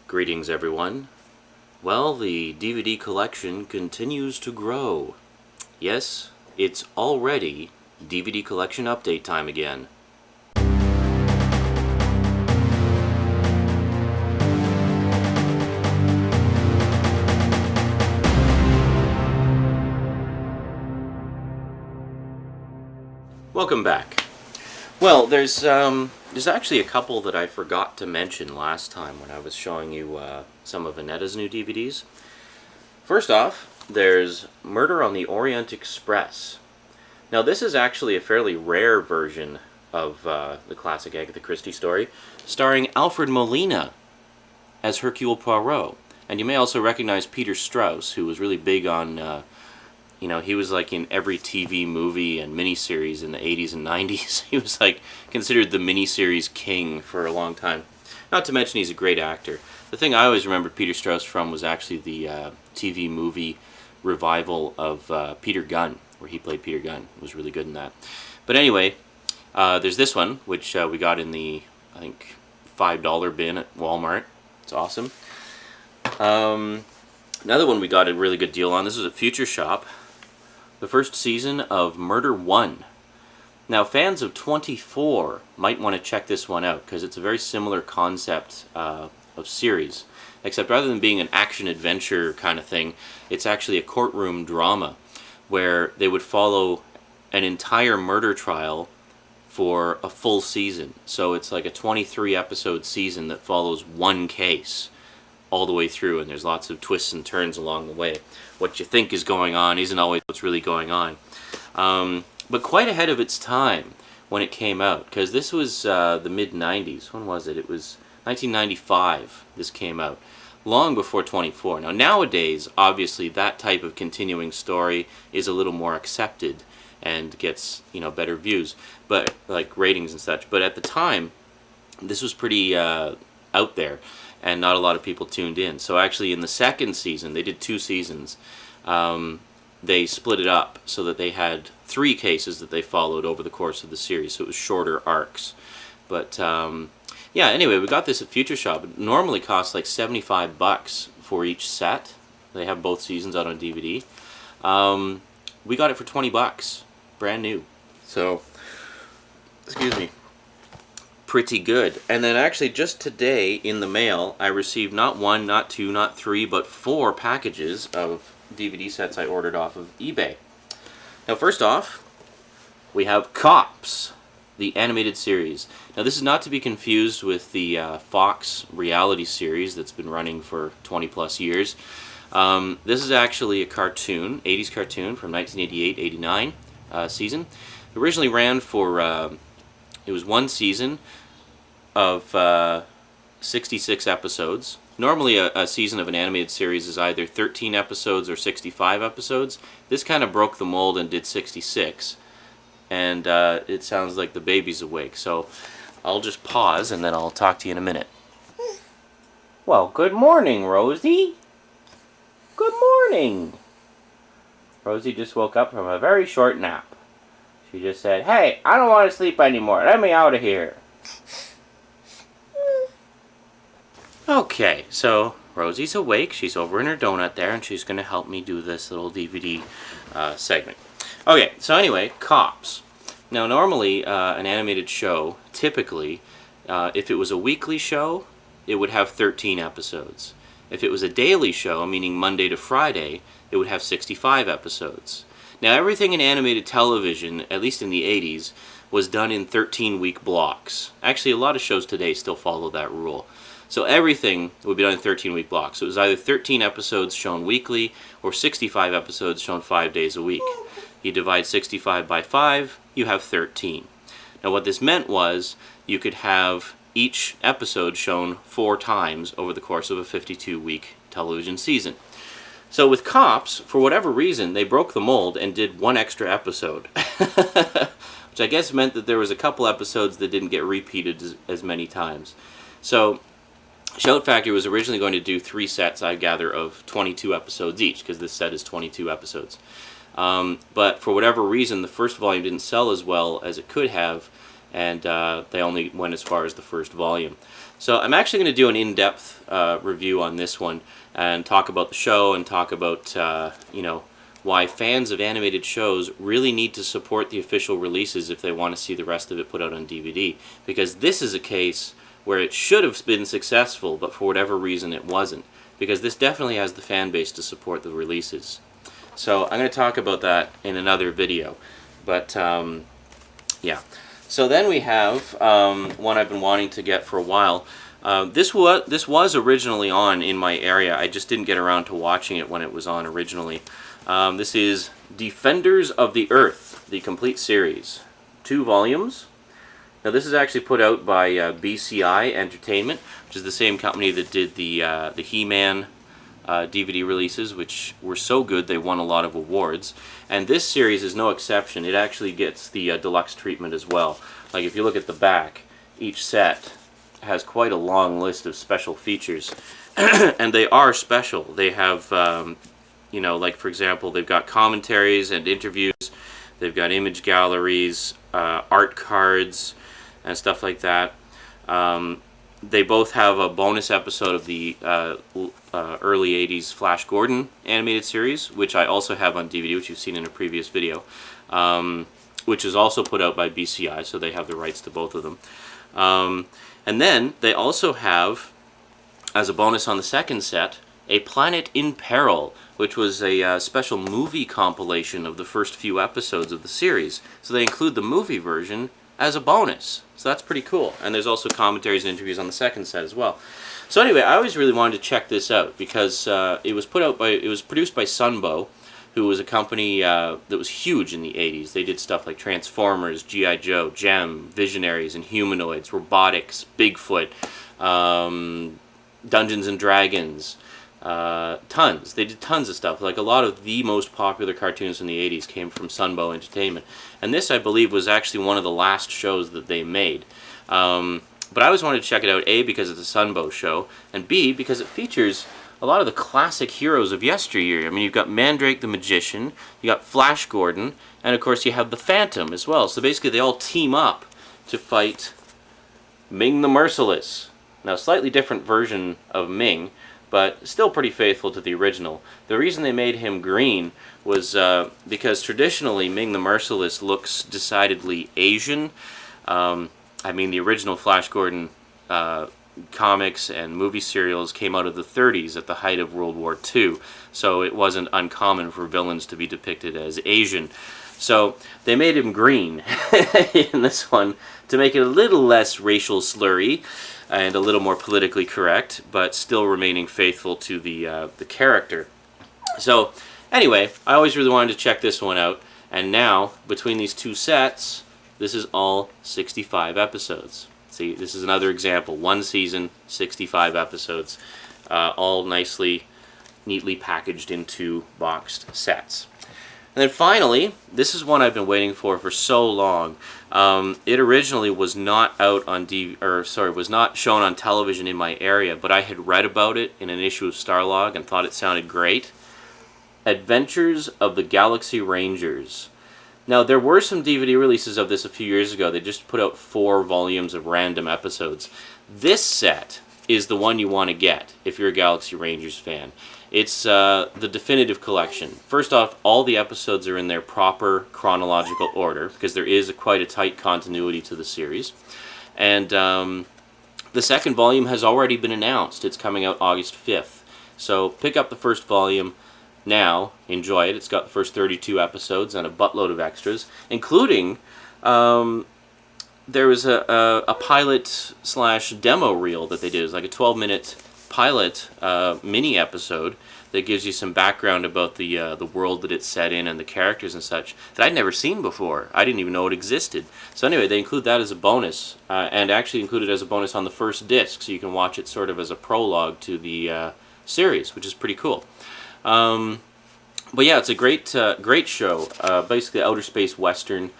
Greetings, everyone. Well, the DVD collection continues to grow. Yes, it's already DVD collection update time again. Welcome back. Well, there's actually a couple that I forgot to mention last time when I was showing you some of Annetta's new DVDs. First off, there's Murder on the Orient Express. Now, this is actually a fairly rare version of the classic Agatha Christie story, starring Alfred Molina as Hercule Poirot. And you may also recognize Peter Strauss, who was really big on he was like in every TV movie and miniseries in the 80s and 90s. He was like considered the miniseries king for a long time. Not to mention he's a great actor. The thing I always remembered Peter Strauss from was actually the TV movie revival of Peter Gunn, where he played Peter Gunn. It was really good in that. But anyway, there's this one, which we got in the, I think, $5 bin at Walmart. It's awesome. Another one we got a really good deal on. This was at Future Shop. The first season of Murder 1. Now, fans of 24 might want to check this one out, because it's a very similar concept of series. Except rather than being an action-adventure kind of thing, it's actually a courtroom drama, where they would follow an entire murder trial for a full season. So it's like a 23-episode season that follows one case all the way through, and there's lots of twists and turns along the way. What you think is going on isn't always what's really going on. But quite ahead of its time when it came out, because this was the mid-90s. When was it? It was 1995 this came out, long before 24. Now, nowadays, obviously, that type of continuing story is a little more accepted and gets, better views, but like ratings and such. But at the time, this was pretty out there, and not a lot of people tuned in. So actually in the second season, they did 2 seasons, they split it up so that they had 3 cases that they followed over the course of the series, so it was shorter arcs. But yeah, anyway, we got this at Future Shop. It normally costs like $75 for each set. They have both seasons out on DVD. We got it for $20, brand new. So, excuse me. Pretty good. And then actually just today in the mail I received not 1, not 2, not 3, but 4 packages of DVD sets I ordered off of eBay. Now, first off, we have C.O.P.S, the animated series. Now, this is not to be confused with the Fox reality series that's been running for 20 plus years. This is actually a cartoon, 80s cartoon from 1988-89 season. It originally ran for it was 1 season of 66 episodes. Normally a season of an animated series is either 13 episodes or 65 episodes. This kind of broke the mold and did 66. And it sounds like the baby's awake. So I'll just pause and then I'll talk to you in a minute. Well, good morning, Rosie. Good morning. Rosie just woke up from a very short nap. She just said, "Hey, I don't want to sleep anymore. Let me out of here." Okay, so Rosie's awake. She's over in her donut there, and she's going to help me do this little DVD segment. Okay, so anyway, C.O.P.S. Now, normally, an animated show, typically, if it was a weekly show, it would have 13 episodes. If it was a daily show, meaning Monday to Friday, it would have 65 episodes. Now, everything in animated television, at least in the 80s, was done in 13-week blocks. Actually, a lot of shows today still follow that rule. So everything would be done in 13-week blocks. So it was either 13 episodes shown weekly or 65 episodes shown 5 days a week. You divide 65 by 5, you have 13. Now, what this meant was you could have each episode shown 4 times over the course of a 52-week television season. So with C.O.P.S, for whatever reason, they broke the mold and did 1 extra episode. Which I guess meant that there was a couple episodes that didn't get repeated as many times. So Shout Factory was originally going to do 3 sets, I gather, of 22 episodes each, because this set is 22 episodes. But for whatever reason, the first volume didn't sell as well as it could have, and they only went as far as the first volume. So I'm actually going to do an in-depth review on this one and talk about the show and talk about, you know, why fans of animated shows really need to support the official releases if they want to see the rest of it put out on DVD. Because this is a case where it should have been successful, but for whatever reason it wasn't. Because this definitely has the fan base to support the releases. So I'm going to talk about that in another video. But, yeah. So then we have one I've been wanting to get for a while. This was originally on in my area. I just didn't get around to watching it when it was on originally. This is Defenders of the Earth, the complete series. 2 volumes. Now this is actually put out by BCI Entertainment, which is the same company that did the He-Man DVD releases, which were so good they won a lot of awards. And this series is no exception. It actually gets the deluxe treatment as well. Like if you look at the back, each set has quite a long list of special features. And they are special. They have, you know, like for example, they've got commentaries and interviews. They've got image galleries, art cards, and stuff like that. They both have a bonus episode of the early 80s Flash Gordon animated series, which I also have on DVD, which you've seen in a previous video, which is also put out by BCI, so they have the rights to both of them. And then they also have, as a bonus on the second set, A Planet in Peril, which was a special movie compilation of the first few episodes of the series. So they include the movie version as a bonus. So that's pretty cool. And there's also commentaries and interviews on the second set as well. So anyway, I always really wanted to check this out because it was produced by Sunbow, who was a company that was huge in the 80s. They did stuff like Transformers, G.I. Joe, Gem, Visionaries and Humanoids, Robotics, Bigfoot, Dungeons and Dragons, tons. They did tons of stuff. Like a lot of the most popular cartoons in the 80s came from Sunbow Entertainment. And this, I believe, was actually one of the last shows that they made. But I always wanted to check it out, A, because it's a Sunbow show, and B, because it features a lot of the classic heroes of yesteryear. I mean, you've got Mandrake the Magician, you got Flash Gordon, and of course you have the Phantom as well. So basically they all team up to fight Ming the Merciless. Now, a slightly different version of Ming, but still pretty faithful to the original. The reason they made him green was because traditionally Ming the Merciless looks decidedly Asian. I mean, the original Flash Gordon comics and movie serials came out of the 30s at the height of World War II, so it wasn't uncommon for villains to be depicted as Asian. So they made him green in this one to make it a little less racial slurry and a little more politically correct, but still remaining faithful to the character. So anyway, I always really wanted to check this one out, and now between these 2 sets, this is all 65 episodes. See, this is another example. 1 season, 65 episodes, all neatly packaged into boxed sets. And then finally, this is one I've been waiting for so long. It originally was not out on was not shown on television in my area, but I had read about it in an issue of Starlog and thought it sounded great. Adventures of the Galaxy Rangers. Now, there were some DVD releases of this a few years ago. They just put out 4 volumes of random episodes. This set is the one you want to get if you're a Galaxy Rangers fan. It's the definitive collection. First off, all the episodes are in their proper chronological order, because there is quite a tight continuity to the series. And the second volume has already been announced. It's coming out August 5th. So pick up the first volume now, enjoy it. It's got the first 32 episodes and a buttload of extras, including there was a pilot/demo reel that they did. It was like a 12-minute pilot mini episode that gives you some background about the world that it's set in and the characters and such that I'd never seen before. I didn't even know it existed. So anyway, they include that as a bonus, and actually include it as a bonus on the first disc, so you can watch it sort of as a prologue to the series, which is pretty cool. But yeah, it's a great show. Basically, outer space western,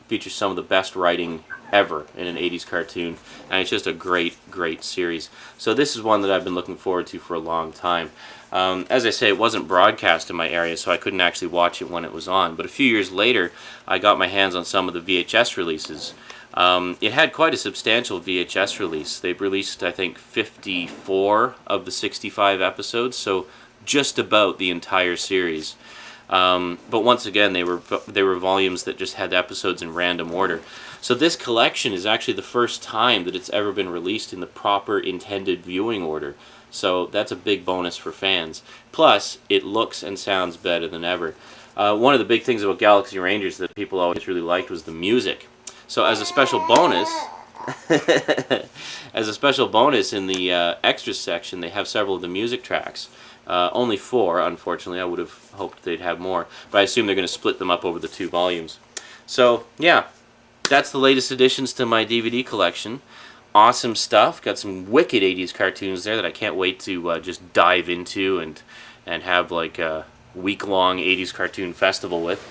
features some of the best writing ever in an 80s cartoon, and it's just a great series. So this is one that I've been looking forward to for a long time. As I say, it wasn't broadcast in my area, so I couldn't actually watch it when it was on, but a few years later I got my hands on some of the VHS releases. It had quite a substantial VHS release. They've released, I think, 54 of the 65 episodes, so just about the entire series. But once again, they were volumes that just had episodes in random order. So this collection is actually the first time that it's ever been released in the proper intended viewing order. So that's a big bonus for fans. Plus, it looks and sounds better than ever. One of the big things about Galaxy Rangers that people always really liked was the music. So as a special bonus, in the extras section, they have several of the music tracks. Only 4, unfortunately. I would have hoped they'd have more, but I assume they're going to split them up over the 2 volumes. So yeah, that's the latest additions to my DVD collection. Awesome stuff. Got some wicked 80s cartoons there that I can't wait to just dive into and have like a week-long 80s cartoon festival with.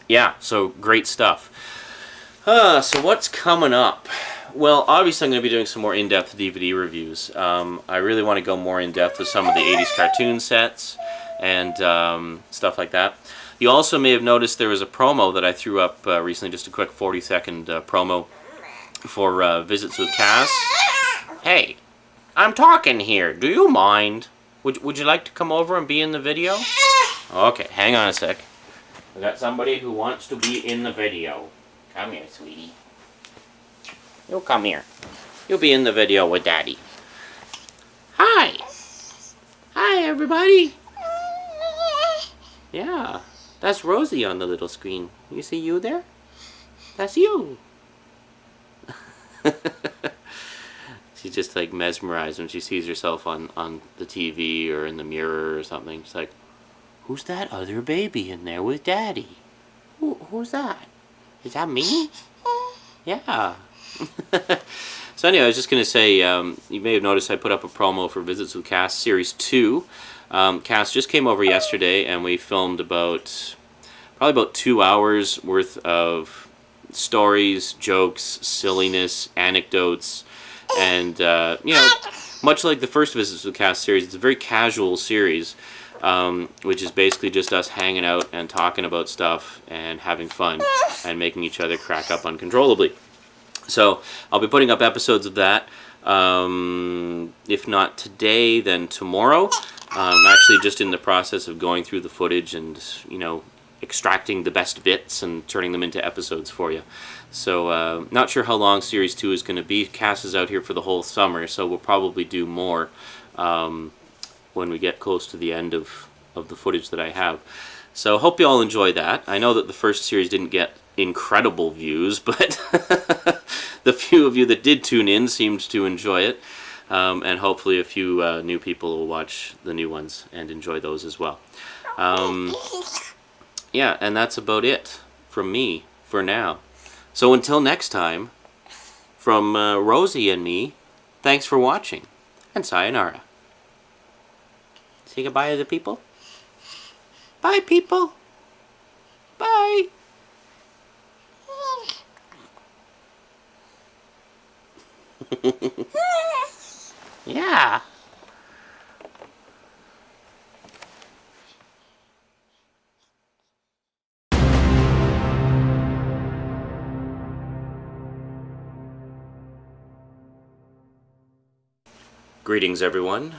Yeah, so great stuff. So what's coming up? Well, obviously I'm going to be doing some more in-depth DVD reviews. I really want to go more in-depth with some of the 80s cartoon sets and stuff like that. You also may have noticed there was a promo that I threw up recently, just a quick 40-second promo for Visits with Cass. Hey, I'm talking here. Do you mind? Would you like to come over and be in the video? Okay, hang on a sec. We got somebody who wants to be in the video. Come here, sweetie. You'll come here. You'll be in the video with Daddy. Hi. Hi, everybody. Yeah, that's Rosie on the little screen. You see you there? That's you. She's just like mesmerized when she sees herself on the TV or in the mirror or something. She's like, who's that other baby in there with Daddy? Who's that? Is that me? Yeah. So anyway, I was just going to say, you may have noticed I put up a promo for Visits with Cass Series 2. Cass just came over yesterday, and we filmed probably about 2 hours worth of stories, jokes, silliness, anecdotes, and, you know, much like the first Visits with Cass series, it's a very casual series, which is basically just us hanging out and talking about stuff and having fun and making each other crack up uncontrollably. So I'll be putting up episodes of that. If not today, then tomorrow. I'm actually just in the process of going through the footage and, you know, extracting the best bits and turning them into episodes for you. So not sure how long Series 2 is going to be. Cass is out here for the whole summer, so we'll probably do more when we get close to the end of the footage that I have. So hope you all enjoy that. I know that the first series didn't get incredible views, but the few of you that did tune in seemed to enjoy it, and hopefully a few new people will watch the new ones and enjoy those as well. Yeah, and that's about it from me for now. So until next time, from Rosie and me, thanks for watching, and sayonara. Say goodbye to the people. Bye, people. Bye. Yeah. Greetings, everyone.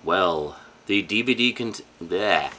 Well, the DVD bleh.